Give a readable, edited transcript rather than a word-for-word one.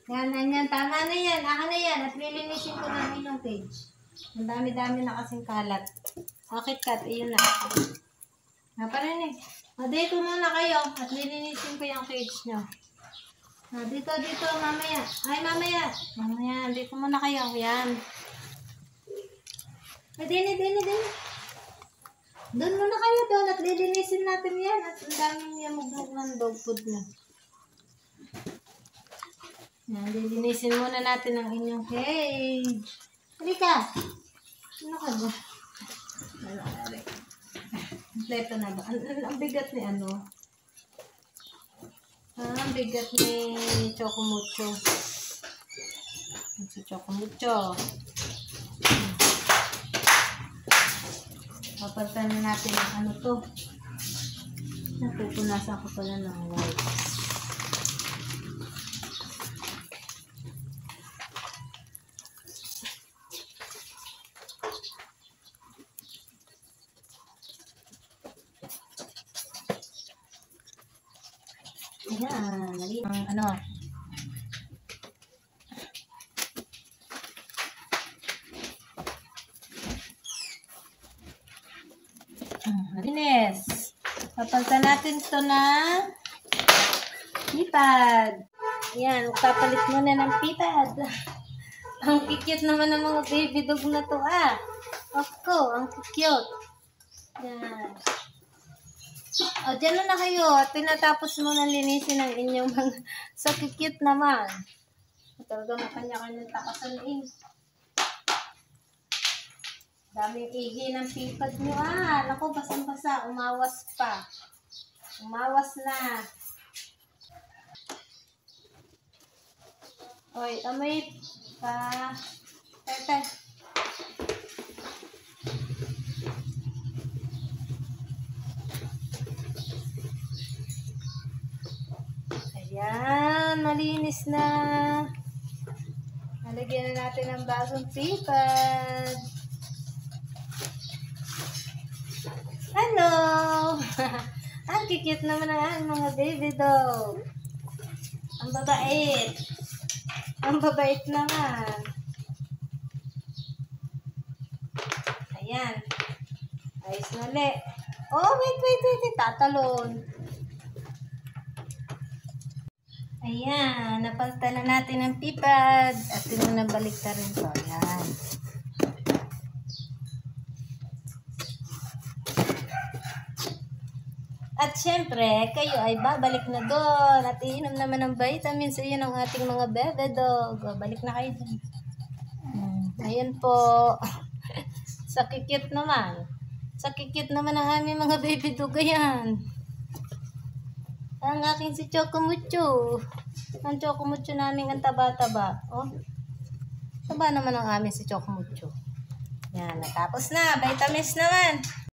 Yan. Tama na yan. Akin na yan. At lilinisin ko na inyong cage. Ang dami-dami na kasing kalat. Okay, cut. Iyon na. Naparin eh. Dito muna kayo. At lilinisin ko yung cage nyo. Dito. Mamaya. Ay, mamaya. Mamaya. Dito muna kayo. Yan. Dini. Doon muna kayo doon. At lilinisin natin yan. At ang daming yamugmug ng dog food nyo. Yan, lilinisin muna natin ang inyong cage. Halika! Ano ka ba? Kompleto na ba? Ang bigat ni ano? Ang bigat ni Chocomucho. Si Chocomucho. Papalitan na natin ang ano to. Napupunasan ko pala ng white. Ayan, mali ang ano. Malinis. Papalitan natin ito ng pipad. Ayan, papalit muna ng pipad. Ang cute naman ng mga baby dog na to Ako, ang cute. Ayan. O, dyan na kayo. At tinatapos mo na linisin ang inyong mga so cute naman. Talaga makanya-kanyang takasan eh. Daming ihi ng pipad nyo Naku, basang-basa. Umawas pa. Umawas na. Oy, amoy pa. Tete. Ayan, malinis na. Nalagyan na natin ang bagong pipad. Hello! Ang cute naman ang mga baby dog. Ang babait. Ang babait naman. Ayan. Ayos na ulit. Oh, wait. Tatalon. Ayan. Napalitan na natin ang pipad. At tinunang balik na rin to. Ayan. At syempre, kayo ay babalik na doon. At iinom naman ng vitamins. Ayun ang ating mga bebe dog. Balik na kayo doon. Ayun po. Sa kikit naman. Sa kikit naman ang aming mga baby dog. Ayan. Ang aking si Chocomucho. Ang Chocomucho namin ang taba-taba. Oh. Taba naman ang aming si Chocomucho. Yan. Natapos na. Vitamins naman.